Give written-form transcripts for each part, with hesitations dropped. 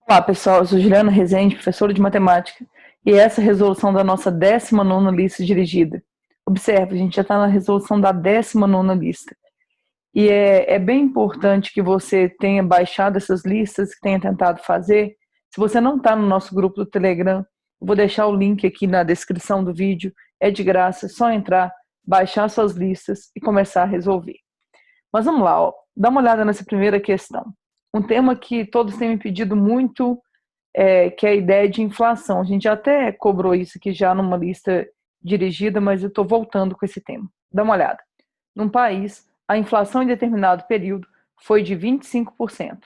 Olá, pessoal. Eu sou Juliana Rezende, professora de matemática, e essa é a resolução da nossa 19ª lista dirigida. Observe, a gente já está na resolução da 19ª lista. E é bem importante que você tenha baixado essas listas, que tenha tentado fazer. Se você não está no nosso grupo do Telegram, eu vou deixar o link aqui na descrição do vídeo. É de graça, é só entrar, baixar suas listas e começar a resolver. Mas vamos lá, ó. Dá uma olhada nessa primeira questão. Um tema que todos têm me pedido muito, que é a ideia de inflação. A gente até cobrou isso aqui já numa lista dirigida, mas eu estou voltando com esse tema. Dá uma olhada. Num país, a inflação em determinado período foi de 25%.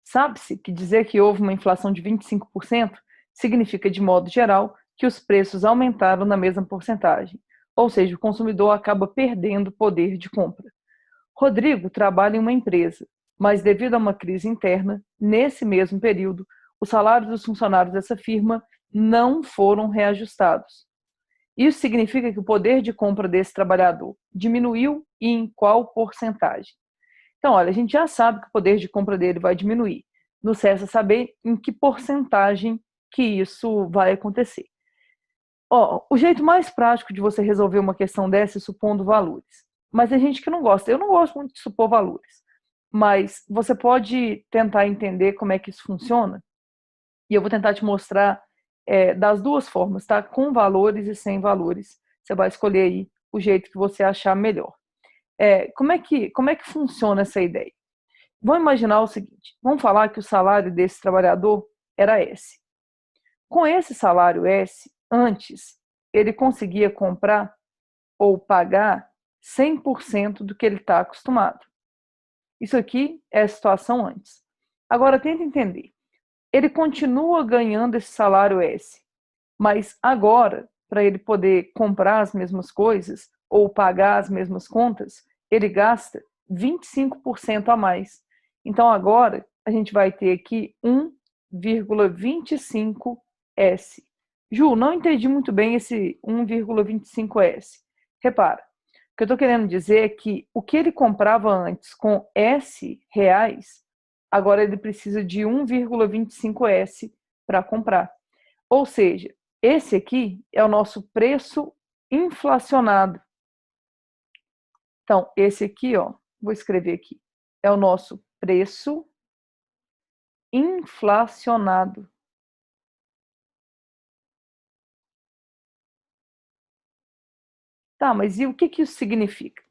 Sabe-se que dizer que houve uma inflação de 25% significa, de modo geral, que os preços aumentaram na mesma porcentagem, ou seja, o consumidor acaba perdendo poder de compra. Rodrigo trabalha em uma empresa, mas devido a uma crise interna, nesse mesmo período, os salários dos funcionários dessa firma não foram reajustados. Isso significa que o poder de compra desse trabalhador diminuiu e em qual porcentagem? Então, olha, a gente já sabe que o poder de compra dele vai diminuir. Nos resta saber em que porcentagem que isso vai acontecer. O jeito mais prático de você resolver uma questão dessa é supondo valores. Mas tem gente que não gosta. Eu não gosto muito de supor valores. Mas você pode tentar entender como é que isso funciona. E eu vou tentar te mostrar das duas formas, tá? Com valores e sem valores. Você vai escolher aí o jeito que você achar melhor. Como é que funciona essa ideia? Vamos imaginar o seguinte: vamos falar que o salário desse trabalhador era S. Com esse salário S, antes, ele conseguia comprar ou pagar 100% do que ele está acostumado. Isso aqui é a situação antes. Agora, tenta entender. Ele continua ganhando esse salário S, mas agora, para ele poder comprar as mesmas coisas ou pagar as mesmas contas, ele gasta 25% a mais. Então, agora, a gente vai ter aqui 1,25 S. Ju, não entendi muito bem esse 1,25 S. Repara, o que eu estou querendo dizer é que o que ele comprava antes com S reais, agora ele precisa de 1,25 S para comprar. Ou seja, esse aqui é o nosso preço inflacionado. Então, esse aqui, ó, vou escrever aqui, é o nosso preço inflacionado. Tá, mas e o que isso significa?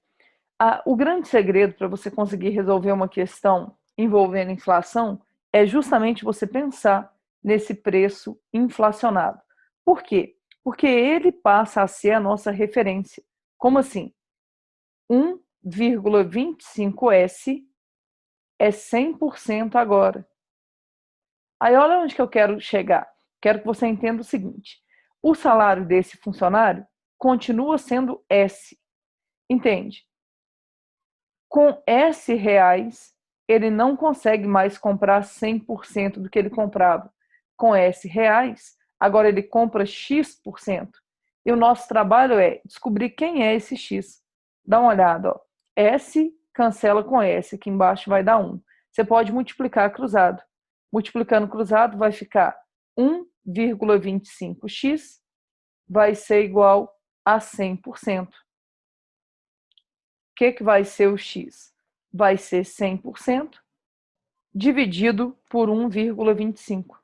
O grande segredo para você conseguir resolver uma questão envolvendo inflação é justamente você pensar nesse preço inflacionado. Por quê? Porque ele passa a ser a nossa referência. Como assim? 1,25S é 100% agora. Aí olha onde que eu quero chegar. Quero que você entenda o seguinte: o salário desse funcionário continua sendo S. Entende? Com S reais, ele não consegue mais comprar 100% do que ele comprava. Com S reais, agora ele compra X%. E o nosso trabalho é descobrir quem é esse X. Dá uma olhada, ó. S cancela com S, aqui embaixo vai dar 1. Você pode multiplicar cruzado. Multiplicando cruzado vai ficar 1,25x vai ser igual a 100%. O que vai ser o x? Vai ser 100% dividido por 1,25.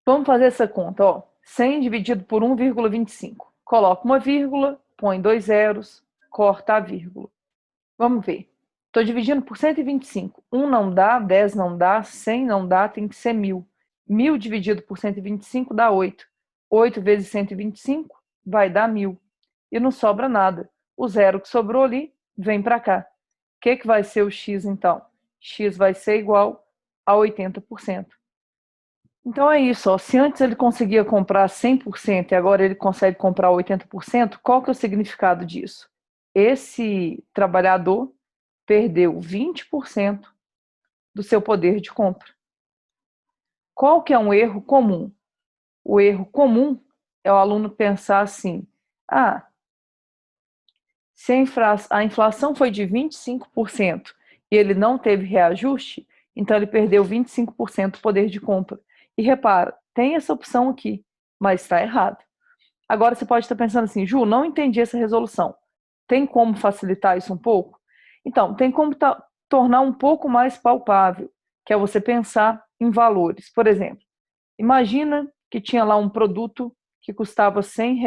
Vamos fazer essa conta, ó. 100 dividido por 1,25. Coloca uma vírgula, põe 2 zeros, corta a vírgula. Vamos ver. Estou dividindo por 125. 1 não dá, 10 não dá, 100 não dá, tem que ser 1.000. 1.000 dividido por 125 dá 8. 8 vezes 125 vai dar 1.000. E não sobra nada. O zero que sobrou ali vem para cá. O que vai ser o x, então? X vai ser igual a 80%. Então é isso, ó. Se antes ele conseguia comprar 100% e agora ele consegue comprar 80%, qual que é o significado disso? Esse trabalhador perdeu 20% do seu poder de compra. Qual que é um erro comum? O erro comum é o aluno pensar assim: se a inflação foi de 25% e ele não teve reajuste, Então, ele perdeu 25% do poder de compra. E repara, tem essa opção aqui, mas está errado. Agora, você pode estar pensando assim, Ju, não entendi essa resolução. Tem como facilitar isso um pouco? Então, tem como tornar um pouco mais palpável, que é você pensar em valores. Por exemplo, imagina que tinha lá um produto que custava R$ 100.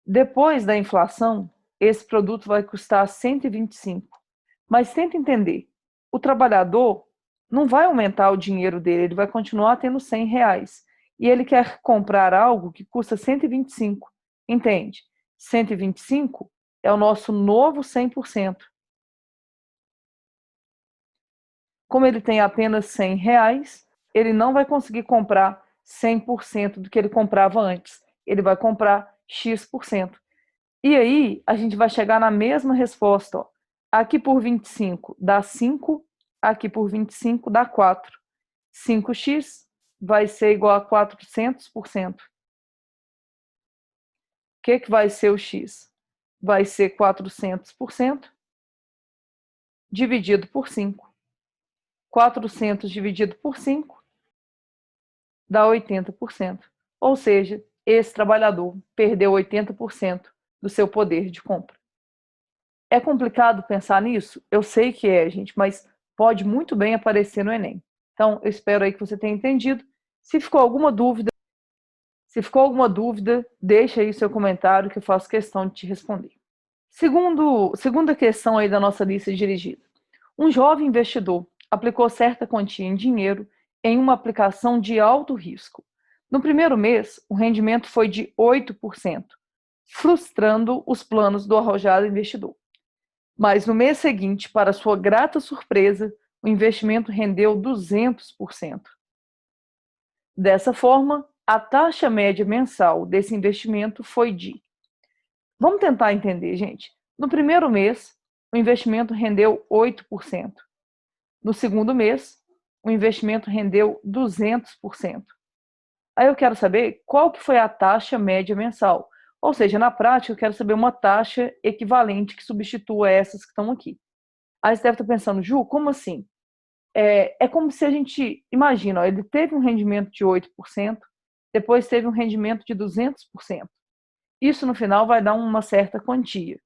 Depois da inflação, esse produto vai custar 125. Mas tenta entender, o trabalhador não vai aumentar o dinheiro dele, ele vai continuar tendo R$ 100. E ele quer comprar algo que custa 125. Entende? 125 é o nosso novo 100%. Como ele tem apenas R$ 100, ele não vai conseguir comprar 100% do que ele comprava antes. Ele vai comprar X%. E aí, a gente vai chegar na mesma resposta. Ó. Aqui por 25 dá 5, aqui por 25 dá 4. 5x vai ser igual a 400%. O que vai ser o x? Vai ser 400% dividido por 5. 400 dividido por 5 dá 80%. Ou seja, esse trabalhador perdeu 80% do seu poder de compra. É complicado pensar nisso? Eu sei que é, gente, mas pode muito bem aparecer no Enem. Então, eu espero aí que você tenha entendido. Se ficou alguma dúvida, deixa aí seu comentário que eu faço questão de te responder. Segunda questão aí da nossa lista dirigida. Um jovem investidor aplicou certa quantia em dinheiro em uma aplicação de alto risco. No primeiro mês, o rendimento foi de 8%, frustrando os planos do arrojado investidor. Mas no mês seguinte, para sua grata surpresa, o investimento rendeu 200%. Dessa forma, a taxa média mensal desse investimento foi de... Vamos tentar entender, gente. No primeiro mês, o investimento rendeu 8%. No segundo mês, o investimento rendeu 200%. Aí eu quero saber qual que foi a taxa média mensal. Ou seja, na prática, eu quero saber uma taxa equivalente que substitua essas que estão aqui. Aí você deve estar pensando, Ju, como assim? É como se a gente, imagina, ó, ele teve um rendimento de 8%, depois teve um rendimento de 200%. Isso no final vai dar uma certa quantia.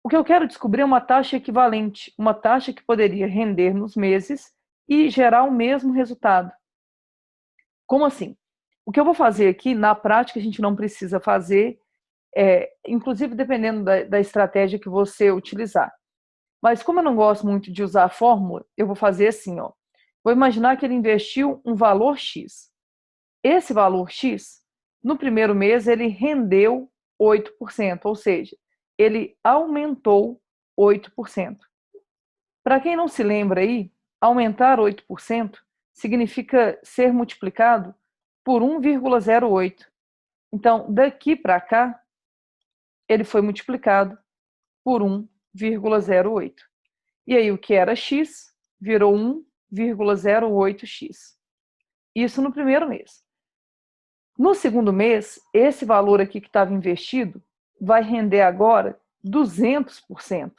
O que eu quero descobrir é uma taxa equivalente, uma taxa que poderia render nos meses e gerar o mesmo resultado. Como assim? O que eu vou fazer aqui, na prática, a gente não precisa fazer, inclusive dependendo da estratégia que você utilizar. Mas como eu não gosto muito de usar a fórmula, eu vou fazer assim, ó. Vou imaginar que ele investiu um valor X. Esse valor X, no primeiro mês, ele rendeu 8%, ou seja, ele aumentou 8%. Para quem não se lembra aí, aumentar 8% significa ser multiplicado por 1,08. Então, daqui para cá, ele foi multiplicado por 1,08. E aí, o que era x virou 1,08x. Isso no primeiro mês. No segundo mês, esse valor aqui que estava investido vai render agora 200%.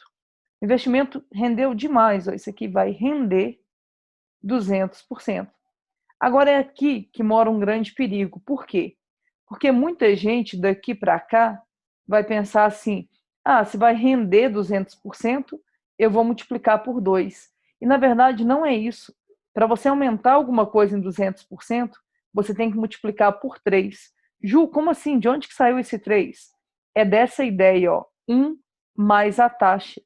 O investimento rendeu demais, ó, isso aqui vai render 200%. Agora é aqui que mora um grande perigo. Por quê? Porque muita gente daqui para cá vai pensar assim, se vai render 200%, eu vou multiplicar por 2. E na verdade não é isso. Para você aumentar alguma coisa em 200%, você tem que multiplicar por 3. Ju, como assim? De onde que saiu esse 3? É dessa ideia, ó, 1 mais a taxa.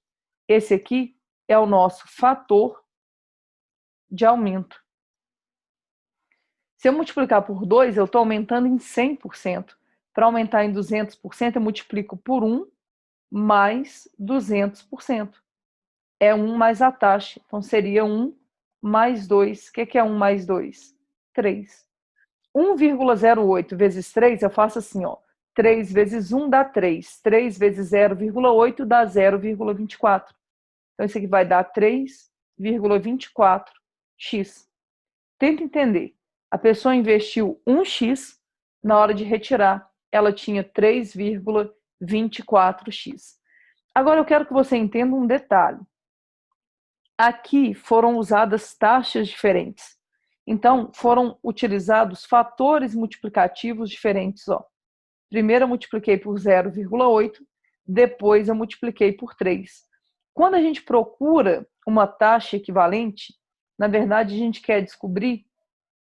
Esse aqui é o nosso fator de aumento. Se eu multiplicar por 2, eu estou aumentando em 100%. Para aumentar em 200%, eu multiplico por 1 mais 200%. É 1 mais a taxa. Então, seria 1 mais 2. O que é 1 mais 2? 3. 1,08 vezes 3, eu faço assim, ó. 3 vezes 1 dá 3. 3 vezes 0,8 dá 0,24. Então, isso aqui vai dar 3,24x. Tenta entender. A pessoa investiu 1x, na hora de retirar, ela tinha 3,24x. Agora eu quero que você entenda um detalhe. Aqui foram usadas taxas diferentes. Então, foram utilizados fatores multiplicativos diferentes. Ó. Primeiro eu multipliquei por 0,8, depois eu multipliquei por 3. Quando a gente procura uma taxa equivalente, na verdade a gente quer descobrir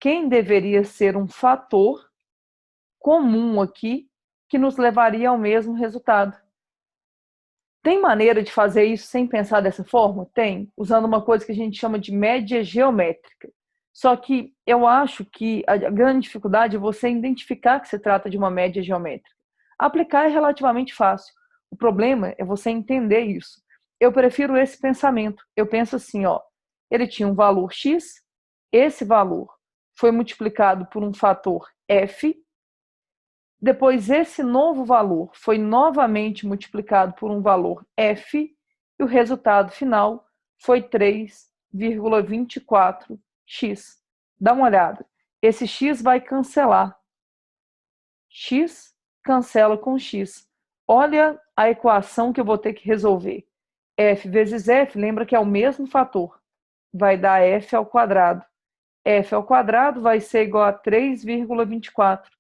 quem deveria ser um fator comum aqui que nos levaria ao mesmo resultado. Tem maneira de fazer isso sem pensar dessa forma? Tem, usando uma coisa que a gente chama de média geométrica. Só que eu acho que a grande dificuldade é você identificar que se trata de uma média geométrica. Aplicar é relativamente fácil. O problema é você entender isso. Eu prefiro esse pensamento. Eu penso assim, ó, ele tinha um valor x, esse valor foi multiplicado por um fator f, depois, esse novo valor foi novamente multiplicado por um valor f e o resultado final foi 3,24x. Dá uma olhada. Esse x vai cancelar. X cancela com x. Olha a equação que eu vou ter que resolver. F vezes f, lembra que é o mesmo fator. Vai dar f ao quadrado. F ao quadrado vai ser igual a 3,24. O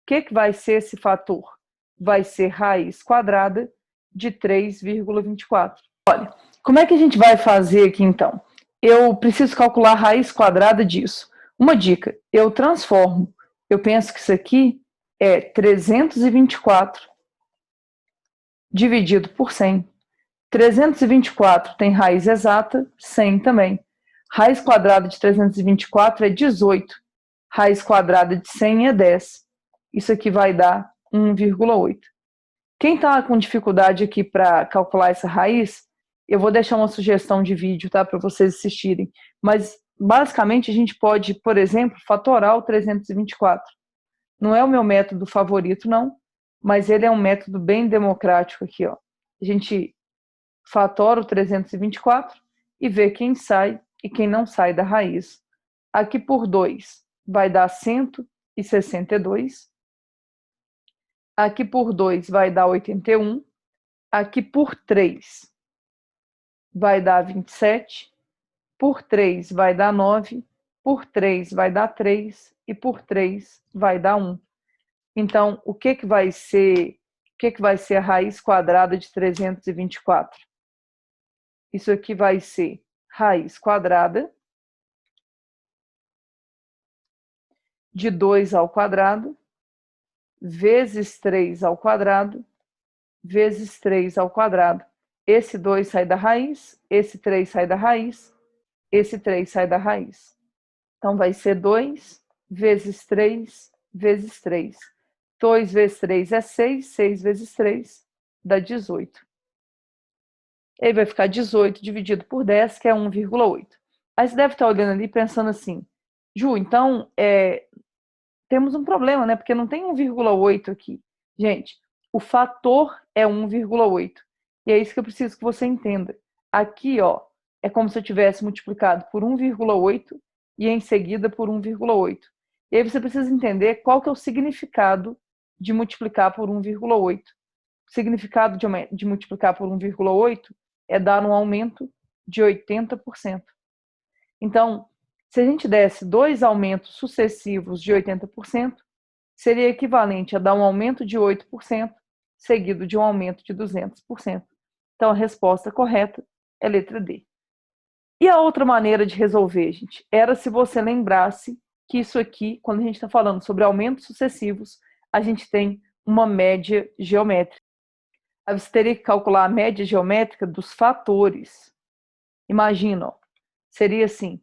que vai ser esse fator? Vai ser raiz quadrada de 3,24. Olha, como é que a gente vai fazer aqui então? Eu preciso calcular a raiz quadrada disso. Uma dica, eu transformo. Eu penso que isso aqui é 324 dividido por 100. 324 tem raiz exata, 100 também. Raiz quadrada de 324 é 18. Raiz quadrada de 100 é 10. Isso aqui vai dar 1,8. Quem está com dificuldade aqui para calcular essa raiz, eu vou deixar uma sugestão de vídeo, tá, para vocês assistirem. Mas, basicamente, a gente pode, por exemplo, fatorar o 324. Não é o meu método favorito, não, mas ele é um método bem democrático aqui, ó. A gente fatora o 324 e vê quem sai e quem não sai da raiz. Aqui por 2 vai dar 162. Aqui por 2 vai dar 81. Aqui por 3 vai dar 27. Por 3 vai dar 9. Por 3 vai dar 3. E por 3 vai dar 1. Então, o que vai ser a raiz quadrada de 324? Isso aqui vai ser raiz quadrada de 2 ao quadrado, vezes 3 ao quadrado, vezes 3 ao quadrado. Esse 2 sai da raiz, esse 3 sai da raiz, esse 3 sai da raiz. Então, vai ser 2 vezes 3 vezes 3. 2 vezes 3 é 6, 6 vezes 3 dá 18. Aí vai ficar 18 dividido por 10, que é 1,8. Aí você deve estar olhando ali pensando assim, Ju, então temos um problema, né? Porque não tem 1,8 aqui. Gente, o fator é 1,8. E é isso que eu preciso que você entenda. Aqui, ó, é como se eu tivesse multiplicado por 1,8 e em seguida por 1,8. E aí você precisa entender qual que é o significado de multiplicar por 1,8. O significado de multiplicar por 1,8 é dar um aumento de 80%. Então, se a gente desse 2 aumentos sucessivos de 80%, seria equivalente a dar um aumento de 8%, seguido de um aumento de 200%. Então, a resposta correta é letra D. E a outra maneira de resolver, gente, era se você lembrasse que isso aqui, quando a gente está falando sobre aumentos sucessivos, a gente tem uma média geométrica. Aí você teria que calcular a média geométrica dos fatores. Imagina, ó, seria assim.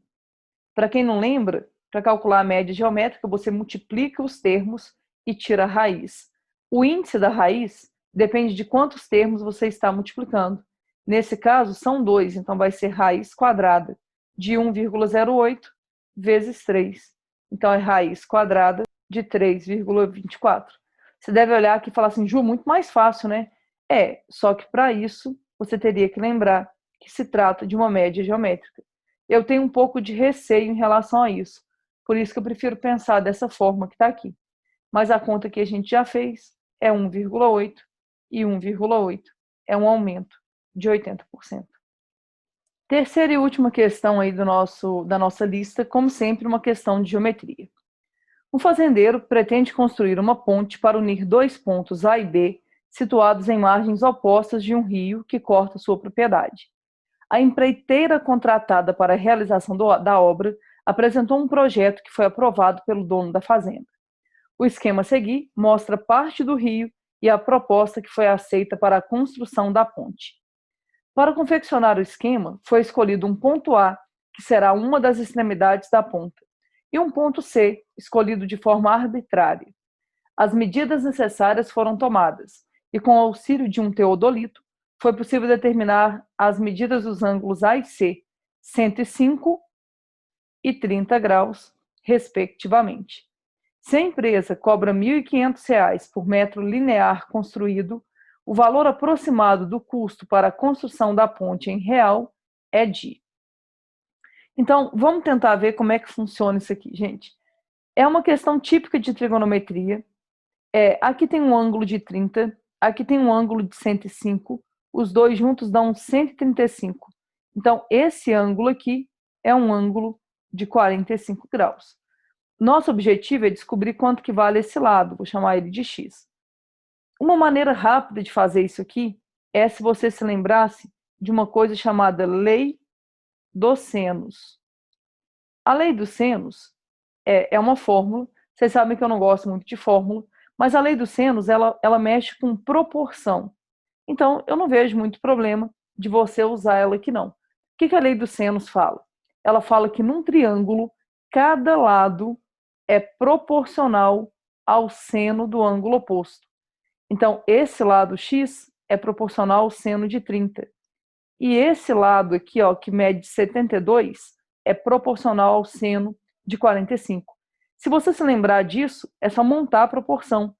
Para quem não lembra, para calcular a média geométrica, você multiplica os termos e tira a raiz. O índice da raiz depende de quantos termos você está multiplicando. Nesse caso, são 2, então vai ser raiz quadrada de 1,08 vezes 3. Então, é raiz quadrada de 3,24. Você deve olhar aqui e falar assim, Ju, muito mais fácil, né? Só que para isso, você teria que lembrar que se trata de uma média geométrica. Eu tenho um pouco de receio em relação a isso. Por isso que eu prefiro pensar dessa forma que está aqui. Mas a conta que a gente já fez é 1,8 e 1,8 é um aumento de 80%. Terceira e última questão aí da nossa lista, como sempre, uma questão de geometria. Um fazendeiro pretende construir uma ponte para unir dois pontos A e B, situados em margens opostas de um rio que corta sua propriedade. A empreiteira contratada para a realização da obra apresentou um projeto que foi aprovado pelo dono da fazenda. O esquema a seguir mostra parte do rio e a proposta que foi aceita para a construção da ponte. Para confeccionar o esquema, foi escolhido um ponto A, que será uma das extremidades da ponta, e um ponto C, escolhido de forma arbitrária. As medidas necessárias foram tomadas, e com o auxílio de um teodolito, foi possível determinar as medidas dos ângulos A e C, 105 e 30 graus, respectivamente. Se a empresa cobra R$ 1.500 por metro linear construído, o valor aproximado do custo para a construção da ponte em real é de. Então, vamos tentar ver como é que funciona isso aqui, gente. É uma questão típica de trigonometria. Aqui tem um ângulo de 30, aqui tem um ângulo de 105, os dois juntos dão 135. Então, esse ângulo aqui é um ângulo de 45 graus. Nosso objetivo é descobrir quanto que vale esse lado, vou chamar ele de x. Uma maneira rápida de fazer isso aqui é se você se lembrasse de uma coisa chamada lei dos senos. A lei dos senos é uma fórmula, vocês sabem que eu não gosto muito de fórmula, mas a lei dos senos, ela mexe com proporção. Então, eu não vejo muito problema de você usar ela aqui, não. O que a lei dos senos fala? Ela fala que num triângulo, cada lado é proporcional ao seno do ângulo oposto. Então, esse lado x é proporcional ao seno de 30. E esse lado aqui, ó, que mede 72, é proporcional ao seno de 45. Se você se lembrar disso, é só montar a proporção.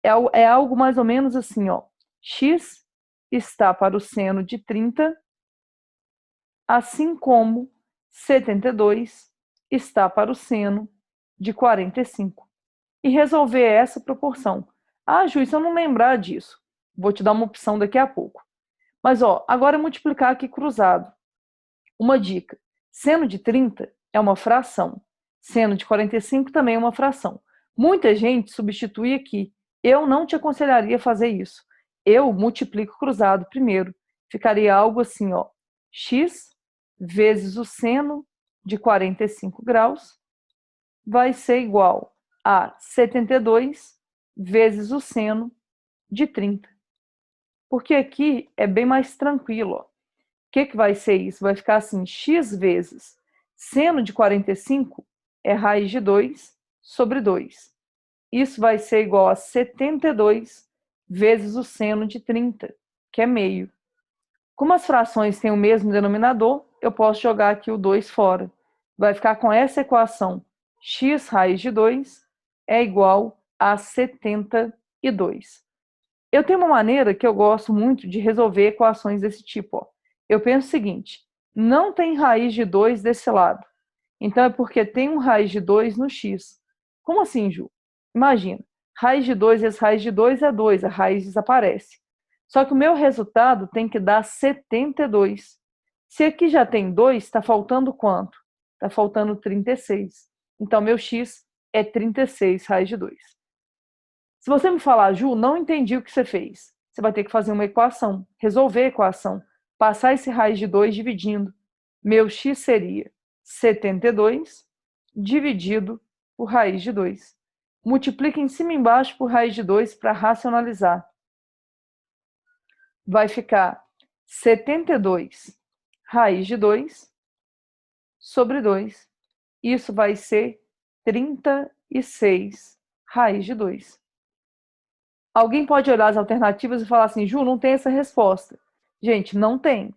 É algo mais ou menos assim, ó. X está para o seno de 30, assim como 72 está para o seno de 45. E resolver essa proporção. Ah, Ju, se eu não lembrar disso, vou te dar uma opção daqui a pouco. Mas, ó, agora multiplicar aqui cruzado. Uma dica: seno de 30 é uma fração, seno de 45 também é uma fração. Muita gente substitui aqui. Eu não te aconselharia a fazer isso. Eu multiplico cruzado primeiro. Ficaria algo assim, ó, x vezes o seno de 45 graus vai ser igual a 72 vezes o seno de 30. Porque aqui é bem mais tranquilo, ó. O que vai ser isso? Vai ficar assim, x vezes seno de 45 é raiz de 2 sobre 2. Isso vai ser igual a 72 vezes o seno de 30, que é meio. Como as frações têm o mesmo denominador, eu posso jogar aqui o 2 fora. Vai ficar com essa equação: x raiz de 2 é igual a 72. Eu tenho uma maneira que eu gosto muito de resolver equações desse tipo, ó. Eu penso o seguinte: não tem raiz de 2 desse lado. Então é porque tem um raiz de 2 no x. Como assim, Ju? Imagina, raiz de 2 vezes raiz de 2 é 2, a raiz desaparece. Só que o meu resultado tem que dar 72. Se aqui já tem 2, está faltando quanto? Está faltando 36. Então, meu x é 36 raiz de 2. Se você me falar, Ju, não entendi o que você fez, você vai ter que fazer uma equação, resolver a equação, passar esse raiz de 2 dividindo. Meu x seria 72 dividido por raiz de 2. Multiplica em cima e embaixo por raiz de 2 para racionalizar. Vai ficar 72 raiz de 2 sobre 2. Isso vai ser 36 raiz de 2. Alguém pode olhar as alternativas e falar assim, Ju, não tem essa resposta. Gente, não tem.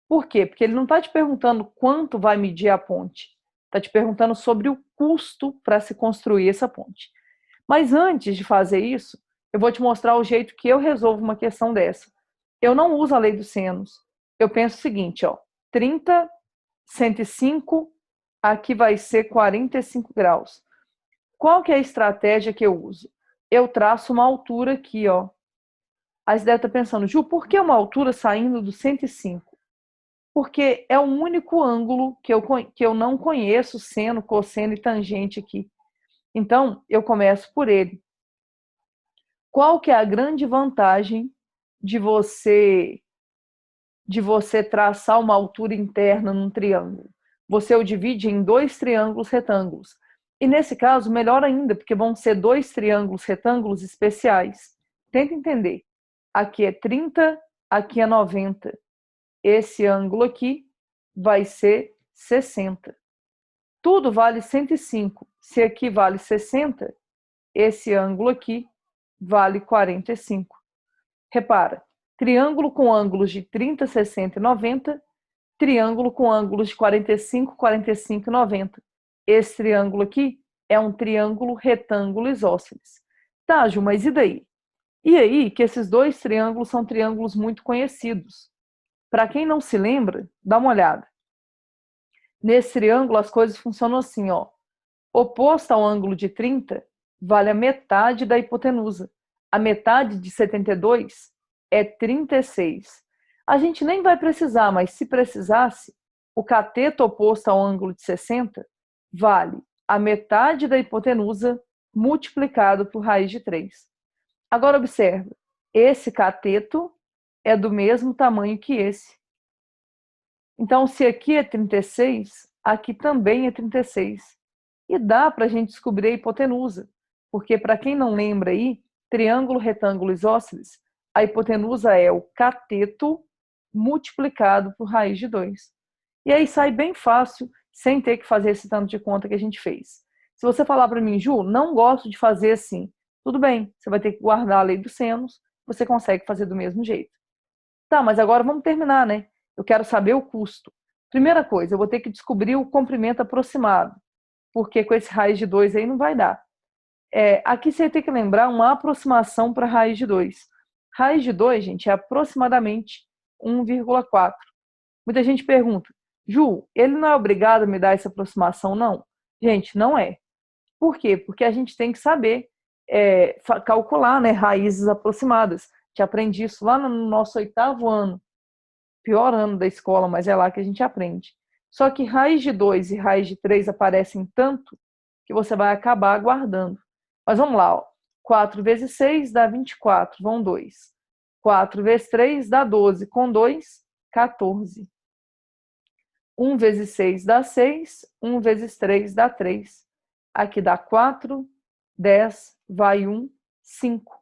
Por quê? Porque ele não está te perguntando quanto vai medir a ponte. Está te perguntando sobre o custo para se construir essa ponte. Mas antes de fazer isso, eu vou te mostrar o jeito que eu resolvo uma questão dessa. Eu não uso a lei dos senos. Eu penso o seguinte, ó, 30, 105, aqui vai ser 45 graus. Qual que é a estratégia que eu uso? Eu traço uma altura aqui, ó. Aí você deve estar pensando, Ju, por que uma altura saindo do 105? Porque é o único ângulo que eu não conheço, seno, cosseno e tangente aqui. Então, eu começo por ele. Qual que é a grande vantagem de você traçar uma altura interna num triângulo? Você o divide em dois triângulos retângulos. E nesse caso, melhor ainda, porque vão ser dois triângulos retângulos especiais. Tenta entender. Aqui é 30, aqui é 90. Esse ângulo aqui vai ser 60. Tudo vale 105. Se aqui vale 60, esse ângulo aqui vale 45. Repara, triângulo com ângulos de 30, 60 e 90, triângulo com ângulos de 45, 45 e 90. Esse triângulo aqui é um triângulo retângulo isósceles. Tá, Ju, mas e daí? E aí que esses dois triângulos são triângulos muito conhecidos. Para quem não se lembra, dá uma olhada. Nesse triângulo as coisas funcionam assim, ó. Oposto ao ângulo de 30, vale a metade da hipotenusa. A metade de 72 é 36. A gente nem vai precisar, mas se precisasse, o cateto oposto ao ângulo de 60 vale a metade da hipotenusa multiplicado por raiz de 3. Agora observa, esse cateto é do mesmo tamanho que esse. Então, se aqui é 36, aqui também é 36. E dá para a gente descobrir a hipotenusa, porque para quem não lembra aí, triângulo, retângulo, isósceles, a hipotenusa é o cateto multiplicado por raiz de 2. E aí sai bem fácil, sem ter que fazer esse tanto de conta que a gente fez. Se você falar para mim, Ju, não gosto de fazer assim, tudo bem, você vai ter que guardar a lei dos senos, você consegue fazer do mesmo jeito. Tá, mas agora vamos terminar, né? Eu quero saber o custo. Primeira coisa, eu vou ter que descobrir o comprimento aproximado, porque com esse raiz de 2 aí não vai dar. Aqui você tem que lembrar uma aproximação para raiz de 2. Raiz de 2, gente, é aproximadamente 1,4. Muita gente pergunta, Ju, ele não é obrigado a me dar essa aproximação, não? Gente, não é. Por quê? Porque a gente tem que saber calcular, né, raízes aproximadas. Já aprendi isso lá no nosso 8º ano. Pior ano da escola, mas é lá que a gente aprende. Só que raiz de 2 e raiz de 3 aparecem tanto que você vai acabar guardando. Mas vamos lá, ó. 4 vezes 6 dá 24, vão 2. 4 vezes 3 dá 12, com 2, 14. 1 vezes 6 dá 6, 1 vezes 3 dá 3. Aqui dá 4, 10, vai 1, 5.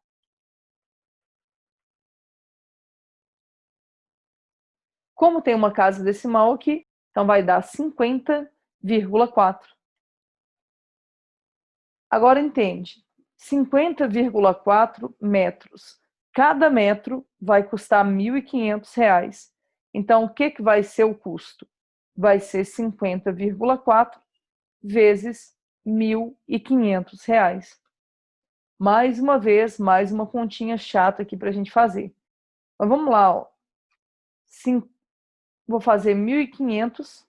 Como tem uma casa decimal aqui, então vai dar 50,4. Agora entende, 50,4 metros. Cada metro vai custar R$ 1.500. Então, o que vai ser o custo? Vai ser 50,4 vezes R$ 1.500. Mais uma vez, mais uma continha chata aqui para a gente fazer. Mas vamos lá, ó. Vou fazer 1.500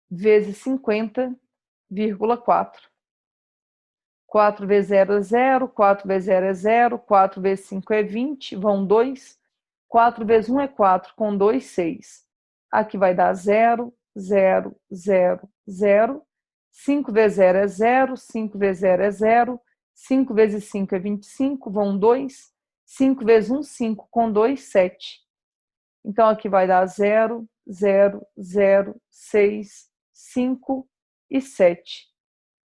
vezes 50,4. 4 vezes 0 é 0, 4 vezes 0 é 0, 4 vezes 5 é 20, vão 2. 4 vezes 1 é 4, com 2, 6. Aqui vai dar 0, 0, 0, 0. 5 vezes 0 é 0, 5 vezes 0 é 0. 5 vezes 5 é 25, vão 2. 5 vezes 1, 5, com 2, 7. Então, aqui vai dar 0, 0, 0, 6, 5 e 7.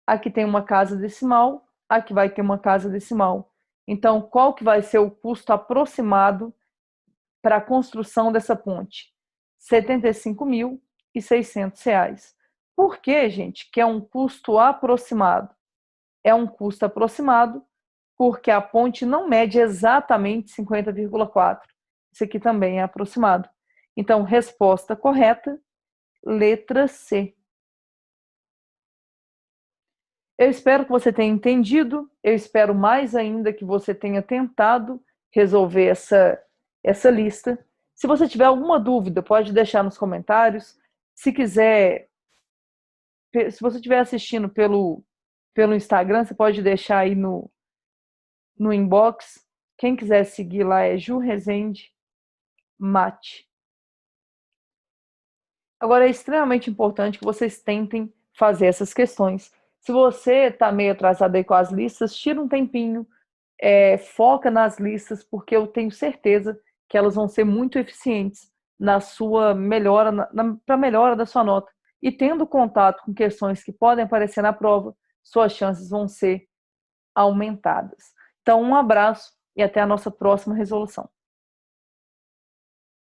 Aqui tem uma casa decimal, aqui vai ter uma casa decimal. Então, qual que vai ser o custo aproximado para a construção dessa ponte? R$ 75.600. Por que, gente, que é um custo aproximado? É um custo aproximado porque a ponte não mede exatamente 50,4. Isso aqui também é aproximado. Então, resposta correta, letra C. Eu espero que você tenha entendido, eu espero mais ainda que você tenha tentado resolver essa lista. Se você tiver alguma dúvida, pode deixar nos comentários. Se quiser, se você estiver assistindo pelo Instagram, você pode deixar aí no inbox. Quem quiser seguir lá é Ju Rezende Mate. Agora, é extremamente importante que vocês tentem fazer essas questões. Se você está meio atrasado aí com as listas, tira um tempinho, foca nas listas, porque eu tenho certeza que elas vão ser muito eficientes na sua melhora, para a melhora da sua nota. E tendo contato com questões que podem aparecer na prova, suas chances vão ser aumentadas. Então, um abraço e até a nossa próxima resolução.